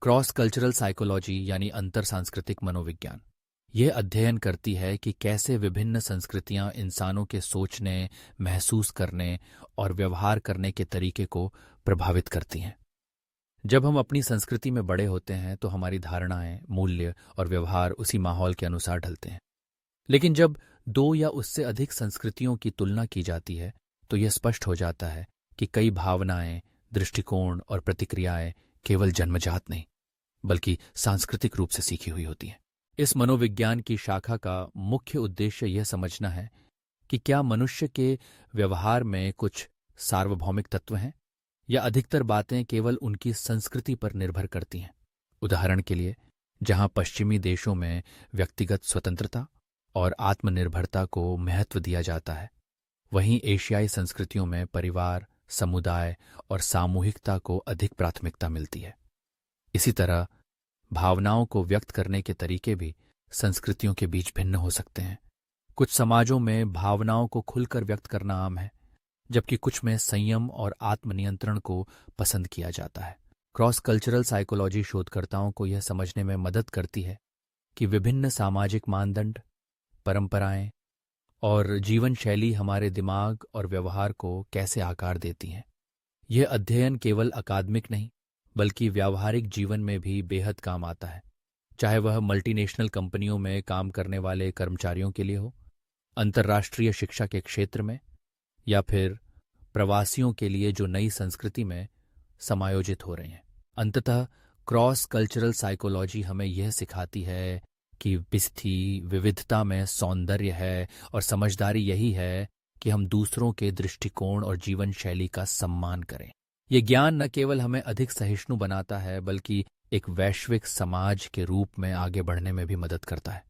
Cross cultural psychology यानी अंतर सांस्कृतिक मनोविज्ञान यह अध्ययन करती है कि कैसे विभिन्न संस्कृतियां इंसानों के सोचने, महसूस करने और व्यवहार करने के तरीके को प्रभावित करती हैं। जब हम अपनी संस्कृति में बड़े होते हैं तो हमारी धारणाएं, मूल्य और व्यवहार उसी माहौल के अनुसार ढलते हैं। लेकिन जब दो या उससे अधिक संस्कृतियों की तुलना की जाती है तो यह स्पष्ट हो जाता है कि कई भावनाएं, दृष्टिकोण और प्रतिक्रियाएं केवल जन्मजात नहीं बल्कि सांस्कृतिक रूप से सीखी हुई होती हैं। इस मनोविज्ञान की शाखा का मुख्य उद्देश्य यह समझना है कि क्या मनुष्य के व्यवहार में कुछ सार्वभौमिक तत्व हैं या अधिकतर बातें केवल उनकी संस्कृति पर निर्भर करती हैं। उदाहरण के लिए, जहां पश्चिमी देशों में व्यक्तिगत स्वतंत्रता और आत्मनिर्भरता को महत्व दिया जाता है, वहीं एशियाई संस्कृतियों में परिवार, समुदाय और सामूहिकता को अधिक प्राथमिकता मिलती है। इसी तरह भावनाओं को व्यक्त करने के तरीके भी संस्कृतियों के बीच भिन्न हो सकते हैं। कुछ समाजों में भावनाओं को खुलकर व्यक्त करना आम है, जबकि कुछ में संयम और आत्मनियंत्रण को पसंद किया जाता है। क्रॉस कल्चरल साइकोलॉजी शोधकर्ताओं को यह समझने में मदद करती है कि विभिन्न सामाजिक मानदंड, परंपराएं और जीवन शैली हमारे दिमाग और व्यवहार को कैसे आकार देती हैं। यह अध्ययन केवल अकादमिक नहीं बल्कि व्यावहारिक जीवन में भी बेहद काम आता है, चाहे वह मल्टीनेशनल कंपनियों में काम करने वाले कर्मचारियों के लिए हो, अंतर्राष्ट्रीय शिक्षा के क्षेत्र में, या फिर प्रवासियों के लिए जो नई संस्कृति में समायोजित हो रहे हैं। अंततः क्रॉस कल्चरल साइकोलॉजी हमें यह सिखाती है कि विविधता में सौंदर्य है और समझदारी यही है कि हम दूसरों के दृष्टिकोण और जीवन शैली का सम्मान करें। ये ज्ञान न केवल हमें अधिक सहिष्णु बनाता है बल्कि एक वैश्विक समाज के रूप में आगे बढ़ने में भी मदद करता है।